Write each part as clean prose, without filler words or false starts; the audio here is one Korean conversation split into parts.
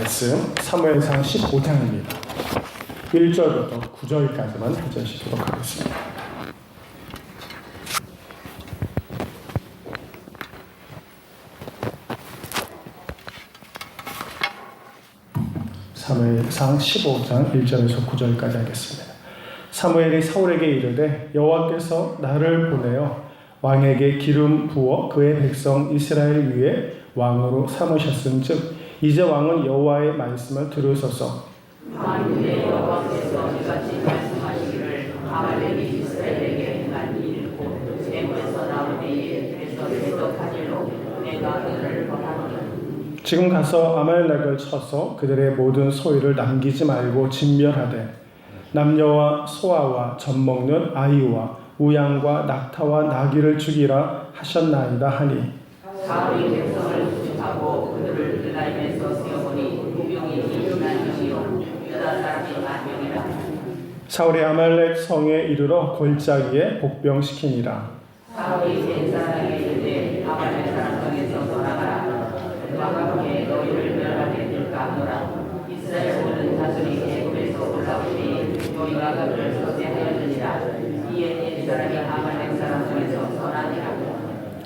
말씀 사무엘상 15장입니다. 1절부터 9절까지만 해제시키도록 하겠습니다. 사무엘상 15장 1절에서 9절까지 하겠습니다. 사무엘이 사울에게 이르되 여호와께서 나를 보내어 왕에게 기름 부어 그의 백성 이스라엘 위에 왕으로 삼으셨은즉 이제 왕은 여호와의 말씀을 들으소서. 만일에 여호와께서 이같이 말씀하시기를 아말렉이 이스라엘에게 행한 일이고 세무에서 나올 때에 그래서 가질로 내가 그를 벌하노라. 지금 가서 아말렉을 쳐서 그들의 모든 소유를 남기지 말고 진멸하되 남녀와 소아와 젖 먹는 아이와 우양과 낙타와 나귀를 죽이라 하셨나이다 하니 사울이 백성을 수집하고 그들을 빌라임에서 세어보니 무병이 20만명이요 유다 사람이 10,000명이라. 사울이 아말렉 성에 이르러 골짜기에 복병시키니라. 사울이 된 사람에게 이르되 아말렉 사람 중에서 떠나가라. 그와 함께 너희를 멸하게 될까 하노라. 이스라엘 모든 자손이 애굽에서 올라올 때에 너희가 그들을 소개하였느니라. 이에 된 사람이 아말렉 사람 중에서 떠나니라.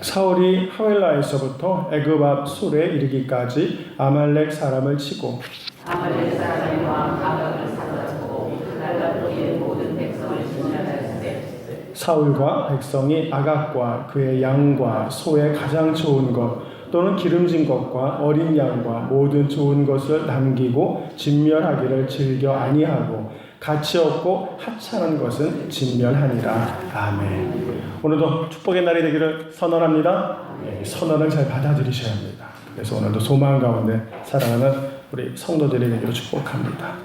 사울이 하웰라에서부터 애굽 앞 술에 이르기까지 아말렉 사람을 치고 아말렉 사람의 왕 아각을 사로잡고 그날과 그의 모든 백성을 진멸하였으되 사울과 백성이 아각과 그의 양과 소의 가장 좋은 것 또는 기름진 것과 어린 양과 모든 좋은 것을 남기고 진멸하기를 즐겨 아니하고 가치 없고 하찮은 것은 진멸하니라. 아멘. 오늘도 축복의 날이 되기를 선언합니다. 선언을 잘 받아들이셔야 합니다. 그래서 오늘도 소망 가운데 살아가는 우리 성도들이 되기를 축복합니다.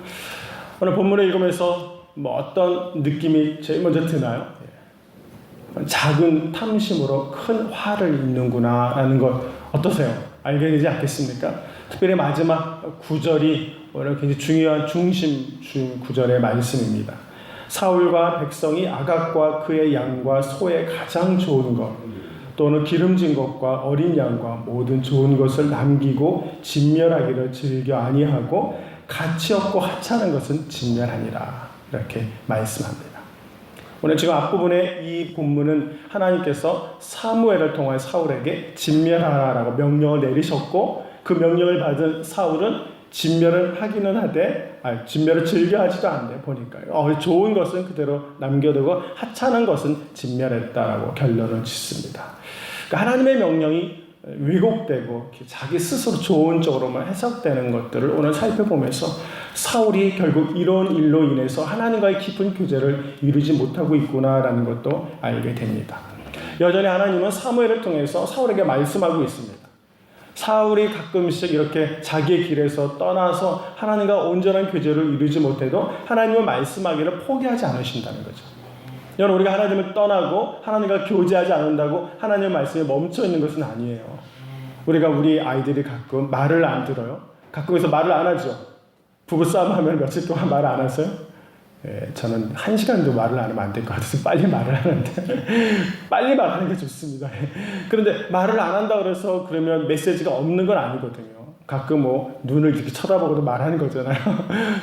오늘 본문을 읽으면서 어떤 느낌이 제일 먼저 드나요? 작은 탐심으로 큰 화를 입는구나 라는 것 어떠세요? 알게 되지 않겠습니까? 특별히 마지막 구절이 오늘 굉장히 중요한 중심 구절의 말씀입니다. 사울과 백성이 아각과 그의 양과 소의 가장 좋은 것 또는 기름진 것과 어린 양과 모든 좋은 것을 남기고 진멸하기를 즐겨 아니하고 가치 없고 하찮은 것은 진멸하니라. 이렇게 말씀합니다. 오늘 지금 앞부분에 이 본문은 하나님께서 사무엘을 통해 사울에게 진멸하라고 명령을 내리셨고 그 명령을 받은 사울은 진멸을 하기는 하되 진멸을 즐겨하지도 않네 보니까요. 좋은 것은 그대로 남겨두고 하찮은 것은 진멸했다라고 결론을 짓습니다. 그러니까 하나님의 명령이 왜곡되고 자기 스스로 좋은 쪽으로만 해석되는 것들을 오늘 살펴보면서 사울이 결국 이런 일로 인해서 하나님과의 깊은 교제를 이루지 못하고 있구나라는 것도 알게 됩니다. 여전히 하나님은 사무엘을 통해서 사울에게 말씀하고 있습니다. 사울이 가끔씩 이렇게 자기의 길에서 떠나서 하나님과 온전한 교제를 이루지 못해도 하나님은 말씀하기를 포기하지 않으신다는 거죠. 여러분, 우리가 하나님을 떠나고 하나님과 교제하지 않는다고 하나님의 말씀에 멈춰 있는 것은 아니에요. 우리가 우리 아이들이 가끔 말을 안 들어요. 가끔에서 말을 안 하죠. 부부싸움 하면 며칠 동안 말을 안 하세요? 저는 1시간도 말을 안 하면 안 될 것 같아서 빨리 말을 하는데 빨리 말하는 게 좋습니다. 그런데 말을 안 한다 그래서 그러면 메시지가 없는 건 아니거든요. 가끔 눈을 이렇게 쳐다보고도 말하는 거잖아요.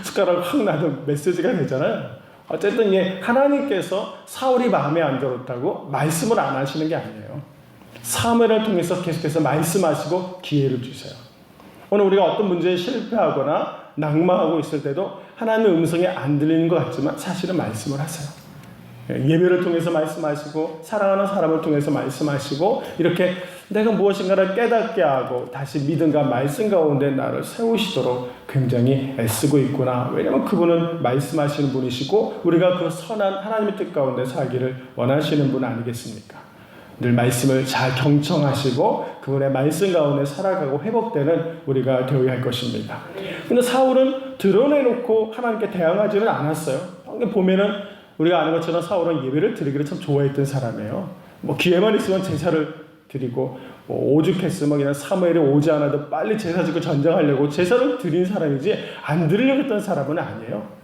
숟가락을 확 놔도 메시지가 되잖아요. 어쨌든 하나님께서 사울이 마음에 안 들었다고 말씀을 안 하시는 게 아니에요. 사무엘을 통해서 계속해서 말씀하시고 기회를 주세요. 오늘 우리가 어떤 문제에 실패하거나 낙마하고 있을 때도 하나님의 음성이 안 들리는 것 같지만 사실은 말씀을 하세요. 예배를 통해서 말씀하시고 사랑하는 사람을 통해서 말씀하시고 이렇게 내가 무엇인가를 깨닫게 하고 다시 믿음과 말씀 가운데 나를 세우시도록 굉장히 애쓰고 있구나. 왜냐하면 그분은 말씀하시는 분이시고 우리가 그 선한 하나님의 뜻 가운데 살기를 원하시는 분 아니겠습니까? 늘 말씀을 잘 경청하시고 그분의 말씀 가운데 살아가고 회복되는 우리가 되어야 할 것입니다. 근데 사울은 드러내놓고 하나님께 대항하지는 않았어요. 보면은 우리가 아는 것처럼 사울은 예배를 드리기를 참 좋아했던 사람이에요. 기회만 있으면 제사를 드리고 오죽했으면 그냥 사무엘이 오지 않아도 빨리 제사 지고 전쟁하려고 제사를 드린 사람이지 안 드리려고 했던 사람은 아니에요.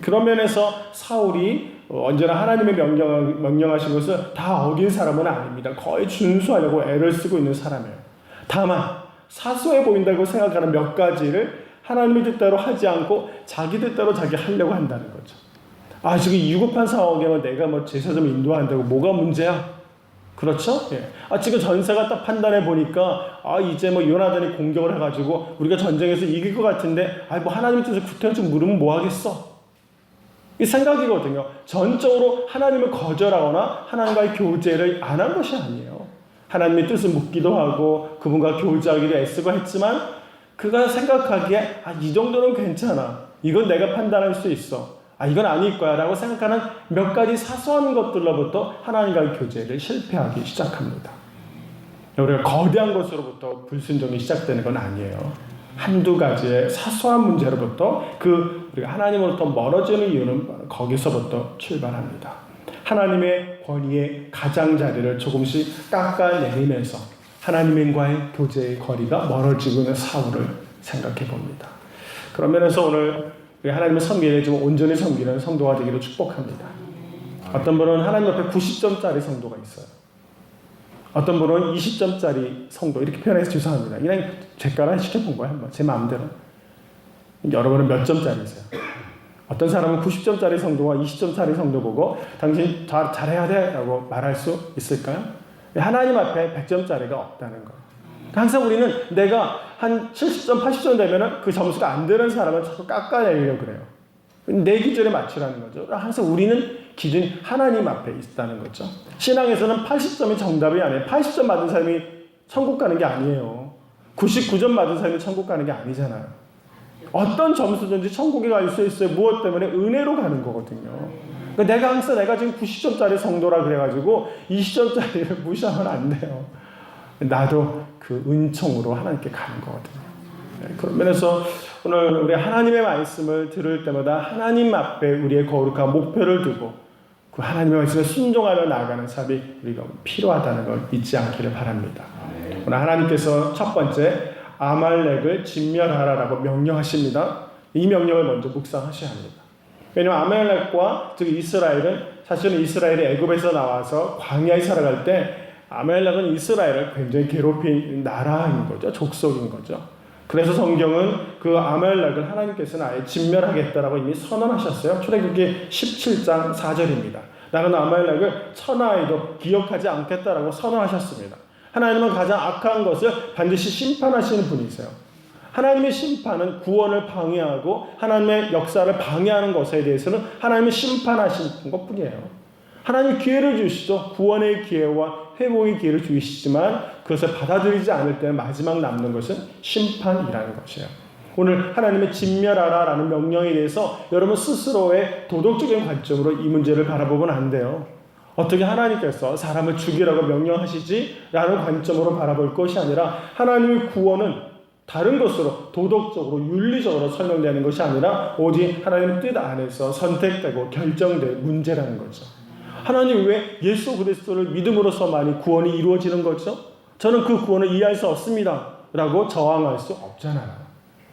그런 면에서 사울이 언제나 하나님의 명령하신 것을 다 어긴 사람은 아닙니다. 거의 준수하려고 애를 쓰고 있는 사람이에요. 다만 사소해 보인다고 생각하는 몇 가지를 하나님의 뜻대로 하지 않고 자기 뜻대로 자기 하려고 한다는 거죠. 지금 위급한 상황이면 내가 뭐 제사 좀 인도한다고 뭐가 문제야? 그렇죠? 예. 지금 전세가 딱 판단해 보니까 이제 뭐 요나단이 공격을 해가지고 우리가 전쟁에서 이길 것 같은데 뭐 하나님 뜻을 구태여 좀 물으면 뭐 하겠어? 이 생각이거든요. 전적으로 하나님을 거절하거나 하나님과의 교제를 안 한 것이 아니에요. 하나님의 뜻을 묻기도 하고 그분과 교제하기를 애쓰고 했지만 그가 생각하기에 이 정도는 괜찮아. 이건 내가 판단할 수 있어. 이건 아닐 거야 라고 생각하는 몇 가지 사소한 것들로부터 하나님과의 교제를 실패하기 시작합니다. 우리가 거대한 것으로부터 불순종이 시작되는 건 아니에요. 한두 가지의 사소한 문제로부터 우리가 하나님으로부터 멀어지는 이유는 거기서부터 출발합니다. 하나님의 권위의 가장자리를 조금씩 깎아내리면서 하나님과의 교제의 거리가 멀어지고 있는 사울을 생각해 봅니다. 그런 면에서 오늘 하나님의 섬기를 좀 온전히 섬기는 성도가 되기를 축복합니다. 어떤 분은 하나님 앞에 90점짜리 성도가 있어요. 어떤 분은 20점짜리 성도, 이렇게 표현해서 죄송합니다. 그냥 제 거랑 시켜본 거예요. 한번 제 마음대로. 여러분은 몇 점짜리세요? 어떤 사람은 90점짜리 성도와 20점짜리 성도 보고 당신 잘해야 돼 라고 말할 수 있을까요? 하나님 앞에 100점짜리가 없다는 거예요. 항상 우리는 내가 한 70점, 80점 되면 그 점수가 안 되는 사람은 자꾸 깎아내리려고 그래요. 내 기준에 맞추라는 거죠. 항상 우리는 기준이 하나님 앞에 있다는 거죠. 신앙에서는 80점이 정답이 아니에요. 80점 받은 사람이 천국 가는 게 아니에요. 99점 받은 사람이 천국 가는 게 아니잖아요. 어떤 점수든지 천국에 갈 수 있어요. 무엇 때문에? 은혜로 가는 거거든요. 그러니까 내가 지금 90점짜리 성도라 그래가지고 20점짜리를 무시하면 안 돼요. 나도 그 은총으로 하나님께 가는 거거든요. 그런 면에서 오늘 우리 하나님의 말씀을 들을 때마다 하나님 앞에 우리의 거룩한 목표를 두고 그 하나님의 말씀에 순종하며 나아가는 삶이 우리가 필요하다는 걸 잊지 않기를 바랍니다. 오늘 하나님께서 첫 번째 아말렉을 진멸하라라고 명령하십니다. 이 명령을 먼저 묵상하셔야 합니다. 왜냐하면 아말렉과 즉 이스라엘은 사실은 이스라엘이 애굽에서 나와서 광야에 살아갈 때 아말렉은 이스라엘을 굉장히 괴롭힌 나라인 거죠. 족속인 거죠. 그래서 성경은 그 아말렉을 하나님께서는 아예 진멸하겠다라고 이미 선언하셨어요. 출애굽기 17장 4절입니다. 나는 아말렉을 천하에도 기억하지 않겠다라고 선언하셨습니다. 하나님은 가장 악한 것을 반드시 심판하시는 분이세요. 하나님의 심판은 구원을 방해하고 하나님의 역사를 방해하는 것에 대해서는 하나님이 심판하시는 것뿐이에요. 하나님이 기회를 주시죠. 구원의 기회와 회복의 기회를 주시지만 그것을 받아들이지 않을 때 마지막 남는 것은 심판이라는 것이에요. 오늘 하나님의 진멸하라라는 명령에 대해서 여러분 스스로의 도덕적인 관점으로 이 문제를 바라보면 안 돼요. 어떻게 하나님께서 사람을 죽이라고 명령하시지? 라는 관점으로 바라볼 것이 아니라 하나님의 구원은 다른 것으로 도덕적으로 윤리적으로 설명되는 것이 아니라 오직 하나님의 뜻 안에서 선택되고 결정될 문제라는 거죠. 하나님 왜 예수 그리스도를 믿음으로서만이 구원이 이루어지는 거죠? 저는 그 구원을 이해할 수 없습니다 라고 저항할 수 없잖아요.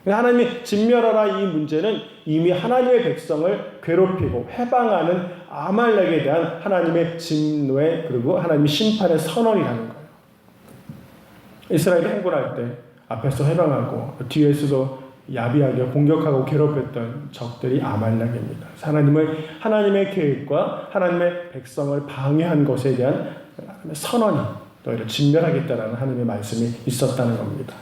하나님이 진멸하라 이 문제는 이미 하나님의 백성을 괴롭히고 해방하는 아말렉에 대한 하나님의 진노의 그리고 하나님의 심판의 선언이라는 거예요. 이스라엘이 행군할 때 앞에서 해방하고 뒤에서도 야비하게 공격하고 괴롭혔던 적들이 아말렉입니다. 하나님의 계획과 하나님의 백성을 방해한 것에 대한 선언이 너희를 진멸하겠다라는 하나님의 말씀이 있었다는 겁니다.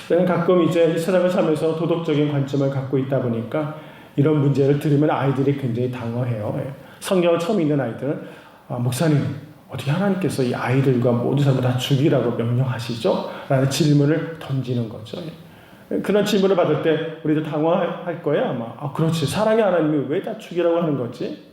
저는 가끔 이제 세상을 살면서 도덕적인 관점을 갖고 있다 보니까 이런 문제를 들으면 아이들이 굉장히 당황해요. 성경을 처음 읽는 아이들은 목사님 어떻게 하나님께서 이 아이들과 모든 사람을 다 죽이라고 명령하시죠? 라는 질문을 던지는 거죠. 그런 질문을 받을 때 우리도 당황할 거예요 아마. 그렇지, 사랑의 하나님이 왜 다 죽이라고 하는 거지?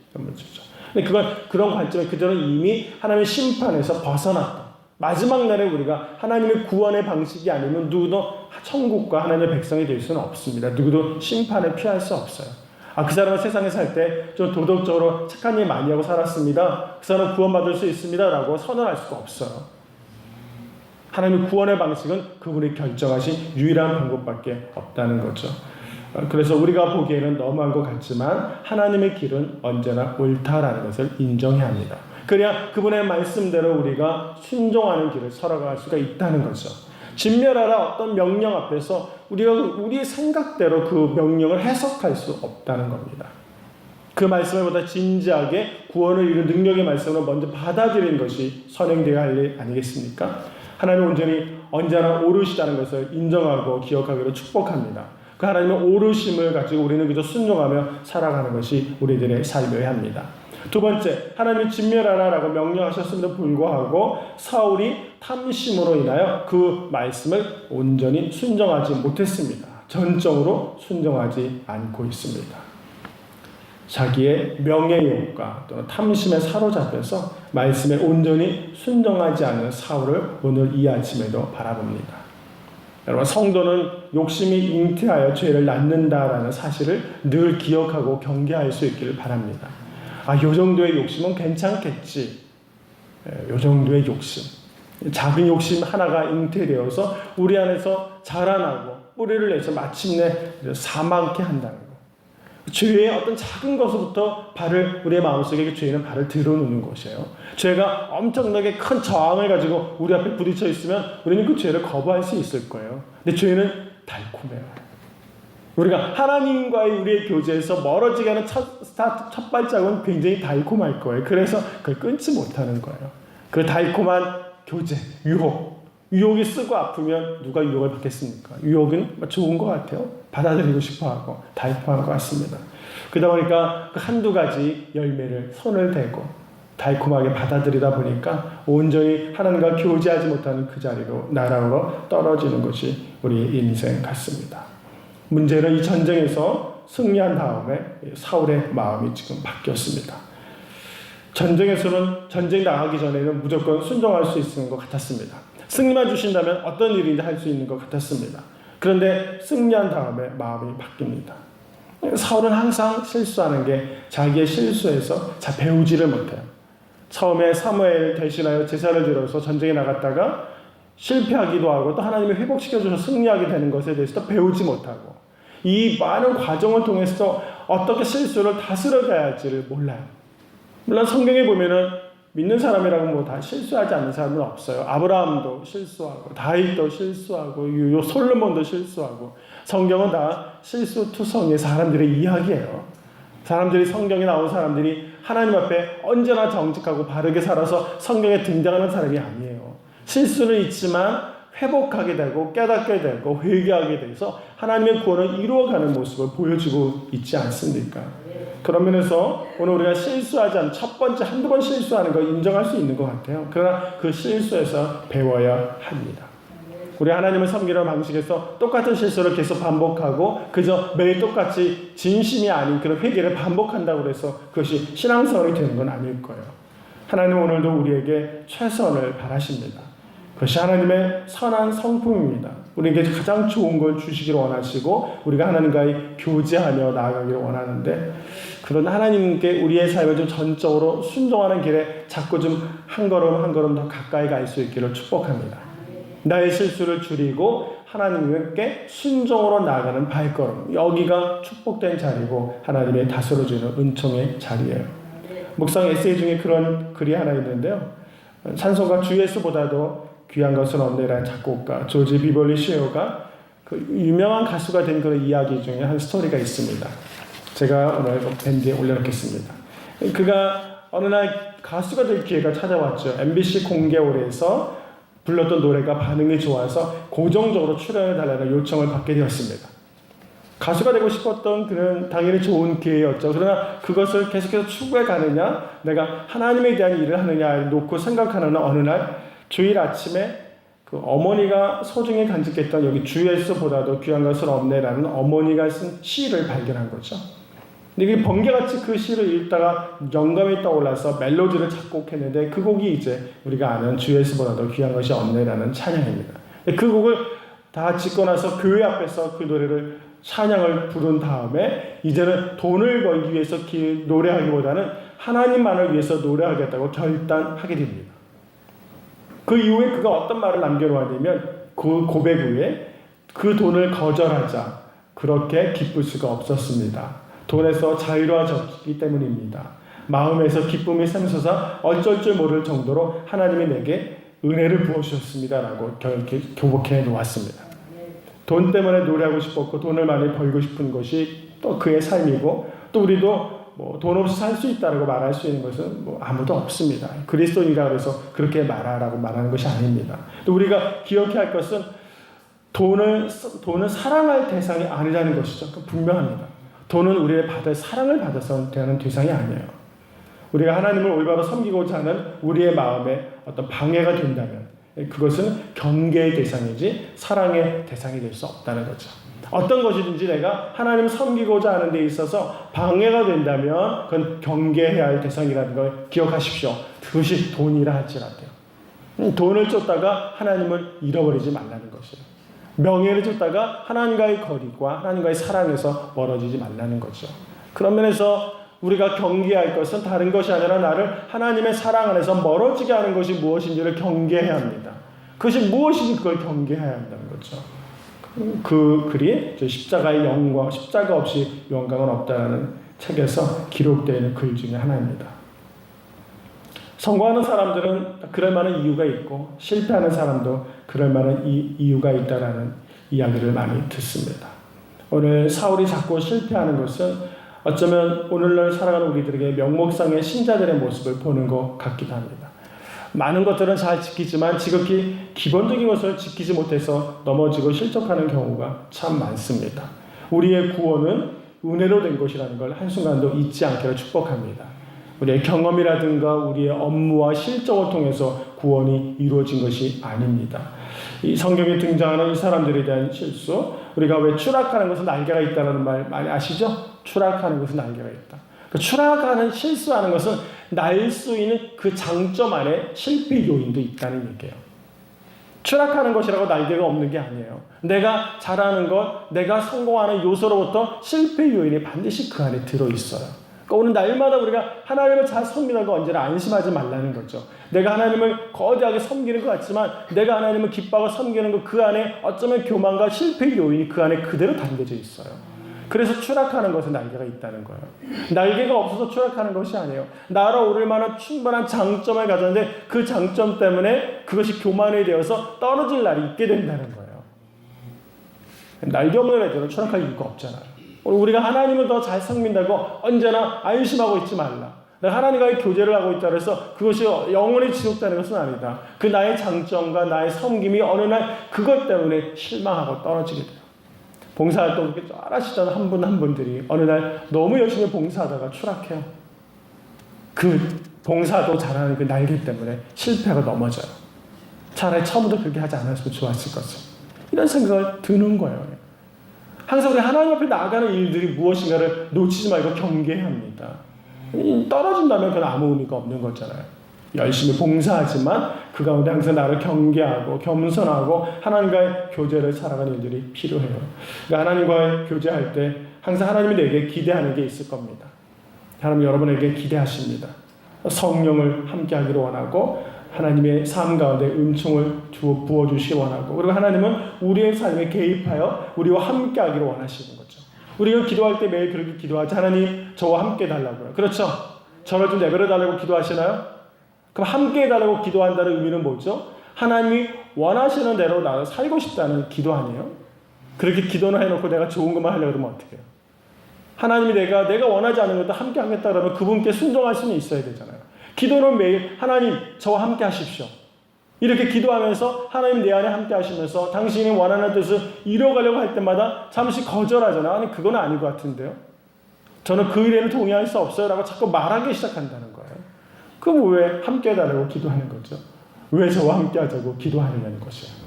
근데 그런 관점에 그들은 이미 하나님의 심판에서 벗어났다. 마지막 날에 우리가 하나님의 구원의 방식이 아니면 누구도 천국과 하나님의 백성이 될 수는 없습니다. 누구도 심판을 피할 수 없어요. 그 사람은 세상에 살 때 좀 도덕적으로 착한 일 많이 하고 살았습니다. 그 사람은 구원받을 수 있습니다 라고 선언할 수가 없어요. 하나님의 구원의 방식은 그분이 결정하신 유일한 방법밖에 없다는 거죠. 그래서 우리가 보기에는 너무한 것 같지만 하나님의 길은 언제나 옳다라는 것을 인정해야 합니다. 그래야 그분의 말씀대로 우리가 순종하는 길을 살아갈 수가 있다는 거죠. 진멸하라 어떤 명령 앞에서 우리가 우리의 생각대로 그 명령을 해석할 수 없다는 겁니다. 그 말씀을 보다 진지하게 구원을 이룬 능력의 말씀을 먼저 받아들이는 것이 선행되어야 할 일 아니겠습니까? 하나님은 온전히 언제나 오르시다는 것을 인정하고 기억하기로 축복합니다. 그 하나님의 오르심을 가지고 우리는 그저 순종하며 살아가는 것이 우리들의 삶이어야 합니다. 두 번째, 하나님이 진멸하라라고 명령하셨음에도 불구하고 사울이 탐심으로 인하여 그 말씀을 온전히 순종하지 못했습니다. 전적으로 순종하지 않고 있습니다. 자기의 명예욕과 또는 탐심에 사로잡혀서 말씀에 온전히 순종하지 않는 사울을 오늘 이 아침에도 바라봅니다. 여러분, 성도는 욕심이 잉태하여 죄를 낳는다라는 사실을 늘 기억하고 경계할 수 있기를 바랍니다. 요 정도의 욕심은 괜찮겠지. 요 정도의 욕심. 작은 욕심 하나가 잉태되어서 우리 안에서 자라나고 뿌리를 내서 마침내 사망케 한다는 것. 죄의 어떤 작은 것부터 우리의 마음속에 죄는 발을 들어놓는 것이에요. 죄가 엄청나게 큰 저항을 가지고 우리 앞에 부딪혀 있으면 우리는 그 죄를 거부할 수 있을 거예요. 근데 죄는 달콤해요. 우리가 하나님과의 우리의 교제에서 멀어지게 하는 첫 발자국은 굉장히 달콤할 거예요. 그래서 그걸 끊지 못하는 거예요. 그 달콤한 교제, 유혹이 쓰고 아프면 누가 유혹을 받겠습니까? 유혹은 좋은 것 같아요. 받아들이고 싶어하고 달콤한 것 같습니다. 그러다 보니까 그 한두 가지 열매를 손을 대고 달콤하게 받아들이다 보니까 온전히 하나님과 교제하지 못하는 그 자리로 나락으로 떨어지는 것이 우리의 인생 같습니다. 문제는 이 전쟁에서 승리한 다음에 사울의 마음이 지금 바뀌었습니다. 전쟁에서는 전쟁 나가기 전에는 무조건 순종할 수 있는 것 같았습니다. 승리만 주신다면 어떤 일인지 할 수 있는 것 같았습니다. 그런데 승리한 다음에 마음이 바뀝니다. 사울은 항상 실수하는 게 자기의 실수에서 배우지를 못해요. 처음에 사무엘 대신하여 제사를 드려서 전쟁에 나갔다가 실패하기도 하고 또 하나님이 회복시켜줘서 승리하게 되는 것에 대해서 배우지 못하고 이 많은 과정을 통해서 어떻게 실수를 다스려가야 할지를 몰라요. 물론 성경에 보면은 믿는 사람이라고 다 실수하지 않는 사람은 없어요. 아브라함도 실수하고 다윗도 실수하고 솔로몬도 실수하고 성경은 다 실수투성이의 사람들의 이야기예요. 사람들이 성경에 나온 사람들이 하나님 앞에 언제나 정직하고 바르게 살아서 성경에 등장하는 사람이 아니에요. 실수는 있지만 회복하게 되고 깨닫게 되고 회개하게 돼서 하나님의 구원을 이루어가는 모습을 보여주고 있지 않습니까? 그런 면에서 오늘 우리가 실수하지 않은 첫 번째 한두 번 실수하는 걸 인정할 수 있는 것 같아요. 그러나 그 실수에서 배워야 합니다. 우리 하나님을 섬기는 방식에서 똑같은 실수를 계속 반복하고 그저 매일 똑같이 진심이 아닌 그런 회개를 반복한다고 해서 그것이 신앙생활이 되는 건 아닐 거예요. 하나님은 오늘도 우리에게 최선을 바라십니다. 그것이 하나님의 선한 성품입니다. 우리에게 가장 좋은 걸 주시기를 원하시고 우리가 하나님과의 교제하며 나아가기를 원하는데 그런 하나님께 우리의 삶을 좀 전적으로 순종하는 길에 자꾸 좀 한 걸음 한 걸음 더 가까이 갈 수 있기를 축복합니다. 나의 실수를 줄이고 하나님께 순종으로 나아가는 발걸음, 여기가 축복된 자리고 하나님의 다스려주는 은총의 자리예요. 묵상 에세이 중에 그런 글이 하나 있는데요. 찬송가 주 예수보다도 귀한 것은 없네라는 작곡가 조지 비벌리 쉐어가 그 유명한 가수가 된 그런 이야기 중에 한 스토리가 있습니다. 제가 오늘 밴드에 올려놓겠습니다. 그가 어느 날 가수가 될 기회가 찾아왔죠. MBC 공개홀에서 불렀던 노래가 반응이 좋아서 고정적으로 출연해달라는 요청을 받게 되었습니다. 가수가 되고 싶었던 그런 당연히 좋은 기회였죠. 그러나 그것을 계속해서 추구해 가느냐, 내가 하나님에 대한 일을 하느냐 놓고 생각하는 어느 날 주일 아침에 그 어머니가 소중히 간직했던 여기 주 예수보다도 귀한 것은 없네라는 어머니가 쓴 시를 발견한 거죠. 근데 이게 번개같이 그 시를 읽다가 영감이 떠올라서 멜로디를 작곡했는데 그 곡이 이제 우리가 아는 주 예수보다도 귀한 것이 없네라는 찬양입니다. 그 곡을 다 짓고 나서 교회 앞에서 그 노래를 찬양을 부른 다음에 이제는 돈을 벌기 위해서 노래하기보다는 하나님만을 위해서 노래하겠다고 결단하게 됩니다. 그 이후에 그가 어떤 말을 남겨놓았냐면 그 고백 후에 그 돈을 거절하자 그렇게 기쁠 수가 없었습니다. 돈에서 자유로워졌기 때문입니다. 마음에서 기쁨이 샘솟아 어쩔 줄 모를 정도로 하나님이 내게 은혜를 부어주셨습니다라고 이렇게 교복해 놓았습니다. 돈 때문에 노래하고 싶었고 돈을 많이 벌고 싶은 것이 또 그의 삶이고, 또 우리도 뭐 돈 없이 살 수 있다라고 말할 수 있는 것은 뭐 아무도 없습니다. 그리스도인이라 그래서 그렇게 말하라고 말하는 것이 아닙니다. 또 우리가 기억해야 할 것은 돈을 사랑할 대상이 아니라는 것이죠. 분명합니다. 돈은 우리의 사랑을 받아서 되는 대상이 아니에요. 우리가 하나님을 올바로 섬기고자 하는 우리의 마음에 어떤 방해가 된다면 그것은 경계의 대상이지 사랑의 대상이 될 수 없다는 거죠. 어떤 것이든지 내가 하나님을 섬기고자 하는 데 있어서 방해가 된다면 그건 경계해야 할 대상이라는 걸 기억하십시오. 그것이 돈이라 할지라도요. 돈을 쫓다가 하나님을 잃어버리지 말라는 것이에요. 명예를 쫓다가 하나님과의 거리와 하나님과의 사랑에서 멀어지지 말라는 거죠. 그런 면에서 우리가 경계할 것은 다른 것이 아니라 나를 하나님의 사랑 안에서 멀어지게 하는 것이 무엇인지를 경계해야 합니다. 그것이 무엇인지 그걸 경계해야 한다는 거죠. 그 글이 십자가의 영광, 십자가 없이 영광은 없다라는 책에서 기록되어 있는 글 중에 하나입니다. 성공하는 사람들은 그럴 만한 이유가 있고 실패하는 사람도 그럴 만한 이유가 있다라는 이야기를 많이 듣습니다. 오늘 사울이 자꾸 실패하는 것은 어쩌면 오늘날 살아가는 우리들에게 명목상의 신자들의 모습을 보는 것 같기도 합니다. 많은 것들은 잘 지키지만 지극히 기본적인 것을 지키지 못해서 넘어지고 실족하는 경우가 참 많습니다. 우리의 구원은 은혜로 된 것이라는 걸 한순간도 잊지 않기를 축복합니다. 우리의 경험이라든가 우리의 업무와 실적을 통해서 구원이 이루어진 것이 아닙니다. 이 성경에 등장하는 이 사람들에 대한 실수, 우리가 왜 추락하는 것은 날개가 있다는 말 많이 아시죠? 추락하는 것은 날개가 있다. 추락하는 실수하는 것은 날 수 있는 그 장점 안에 실패 요인도 있다는 얘기예요. 추락하는 것이라고 날개가 없는 게 아니에요. 내가 잘하는 것, 내가 성공하는 요소로부터 실패 요인이 반드시 그 안에 들어있어요. 그러니까 오늘 날마다 우리가 하나님을 잘 섬기는 거 언제나 안심하지 말라는 거죠. 내가 하나님을 거대하게 섬기는 것 같지만 내가 하나님을 기뻐하고 섬기는 것 그 안에 어쩌면 교만과 실패 요인이 그 안에 그대로 담겨져 있어요. 그래서 추락하는 것은 날개가 있다는 거예요. 날개가 없어서 추락하는 것이 아니에요. 날아오를 만한 충분한 장점을 가졌는데 그 장점 때문에 그것이 교만이 되어서 떨어질 날이 있게 된다는 거예요. 날개 없는 애들은 추락할 이유가 없잖아요. 우리가 하나님을 더 잘 섬긴다고 언제나 안심하고 있지 말라. 내가 하나님과의 교제를 하고 있다 그래서 그것이 영원히 지속되는 것은 아니다. 그 나의 장점과 나의 섬김이 어느 날 그것 때문에 실망하고 떨어지게 돼요. 봉사활동 그렇게 잘하시던 한 분 한 분들이 어느 날 너무 열심히 봉사하다가 추락해요. 그 봉사도 잘하는 그 날개 때문에 실패하고 넘어져요. 차라리 처음부터 그렇게 하지 않았으면 좋았을 거죠. 이런 생각을 드는 거예요. 항상 우리 하나님 앞에 나아가는 일들이 무엇인가를 놓치지 말고 경계해야 합니다. 떨어진다면 그건 아무 의미가 없는 거잖아요. 열심히 봉사하지만 그 가운데 항상 나를 경계하고 겸손하고 하나님과의 교제를 살아가는 일들이 필요해요. 그러니까 하나님과의 교제할 때 항상 하나님이 내게 기대하는 게 있을 겁니다. 하나님 여러분에게 기대하십니다. 성령을 함께하기를 원하고 하나님의 삶 가운데 은총을 부어주시기 원하고, 그리고 하나님은 우리의 삶에 개입하여 우리와 함께하기를 원하시는 거죠. 우리가 기도할 때 매일 그렇게 기도하지. 하나님 저와 함께 해달라고요. 그렇죠? 저를 좀 내버려 달라고 기도하시나요? 그럼 함께 해달라고 기도한다는 의미는 뭐죠? 하나님이 원하시는 대로 나를 살고 싶다는 기도 아니에요? 그렇게 기도는 해놓고 내가 좋은 것만 하려고 그러면 어떻게 해요? 하나님이 내가 원하지 않는 것도 함께 하겠다 그러면 그분께 순종할 수는 있어야 되잖아요. 기도는 매일 하나님 저와 함께 하십시오. 이렇게 기도하면서 하나님 내 안에 함께 하시면서 당신이 원하는 뜻을 이뤄가려고 할 때마다 잠시 거절하잖아요. 아니 그건 아닌 것 같은데요. 저는 그 일에는 동의할 수 없어요 라고 자꾸 말하기 시작한다는 거예요. 그럼 왜 함께 해달라고 기도하는 거죠? 왜 저와 함께 하자고 기도하느냐는 것이에요.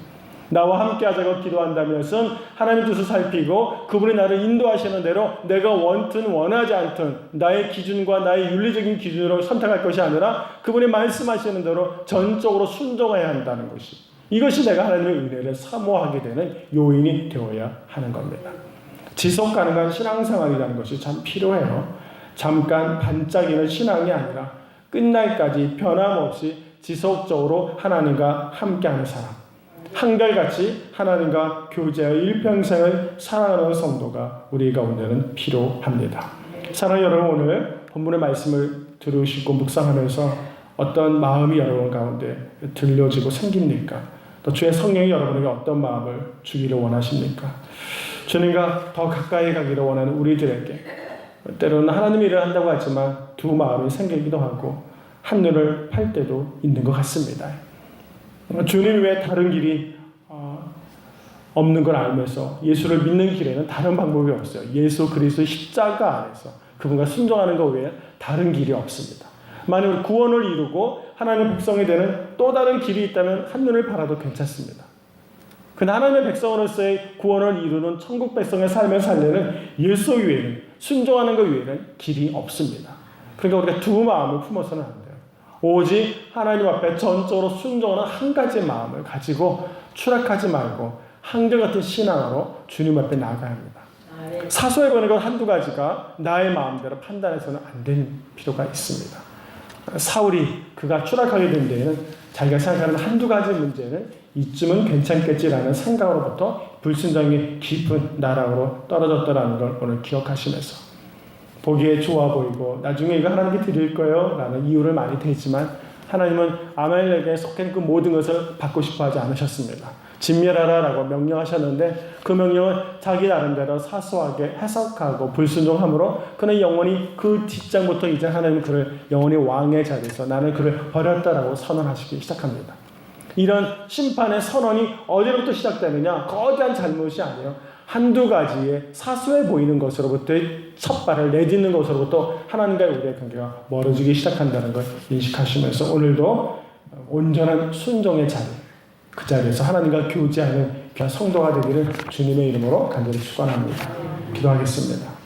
나와 함께 하자고 기도한다는 것은 하나님의 뜻을 살피고 그분이 나를 인도하시는 대로 내가 원든 원하지 않든 나의 기준과 나의 윤리적인 기준으로 선택할 것이 아니라 그분이 말씀하시는 대로 전적으로 순종해야 한다는 것이, 이것이 내가 하나님의 은혜를 사모하게 되는 요인이 되어야 하는 겁니다. 지속 가능한 신앙생활이라는 것이 참 필요해요. 잠깐 반짝이는 신앙이 아니라 끝날까지 변함없이 지속적으로 하나님과 함께하는 사람, 한결같이 하나님과 교제하여 일평생을 사랑하는 성도가 우리 가운데는 필요합니다. 사랑하는 여러분, 오늘 본문의 말씀을 들으시고 묵상하면서 어떤 마음이 여러분 가운데 들려지고 생깁니까? 또 주의 성령이 여러분에게 어떤 마음을 주기를 원하십니까? 주님과 더 가까이 가기를 원하는 우리들에게 때로는 하나님 일을 한다고 하지만 두 마음이 생기기도 하고 한눈을 팔 때도 있는 것 같습니다. 주님 외에 다른 길이 없는 걸 알면서 예수를 믿는 길에는 다른 방법이 없어요. 예수 그리스도의 십자가 안에서 그분과 순종하는 것 외에 다른 길이 없습니다. 만약 구원을 이루고 하나님의 백성이 되는 또 다른 길이 있다면 한눈을 팔아도 괜찮습니다. 그러나 하나님의 백성으로서의 구원을 이루는 천국 백성의 삶을 살려는 예수 외에는, 순종하는 것 외에는 길이 없습니다. 그러니까 우리가 두 마음을 품어서는 안 돼요. 오직 하나님 앞에 전적으로 순종하는 한 가지 마음을 가지고 추락하지 말고 한결같은 신앙으로 주님 앞에 나아가야 합니다. 사소해 보이는 것 한두 가지가 나의 마음대로 판단해서는 안 되는 필요가 있습니다. 사울이 그가 추락하게 된 데에는 자기가 생각하는 한두 가지 문제는 이쯤은 괜찮겠지라는 생각으로부터 불순종의 깊은 나락으로 떨어졌다는 걸 오늘 기억하시면서 보기에 좋아 보이고 나중에 이거 하나님께 드릴 거예요 라는 이유를 많이 대지만 하나님은 아말렉에 속해 있는 그 모든 것을 받고 싶어 하지 않으셨습니다. 진멸하라 라고 명령하셨는데 그 명령을 자기 나름대로 사소하게 해석하고 불순종함으로 그는 영원히 그 뒷장부터 이제 하나님은 그를 영원히 왕의 자리에서 나는 그를 버렸다라고 선언하시기 시작합니다. 이런 심판의 선언이 어디로부터 시작되느냐? 거대한 잘못이 아니에요. 한두 가지의 사소해 보이는 것으로부터의 첫 발을 내딛는 것으로부터 하나님과의 우리의 관계가 멀어지기 시작한다는 걸 인식하시면서 오늘도 온전한 순종의 자리, 그 자리에서 하나님과 교제하는 귀한 성도가 되기를 주님의 이름으로 간절히 축원합니다. 기도하겠습니다.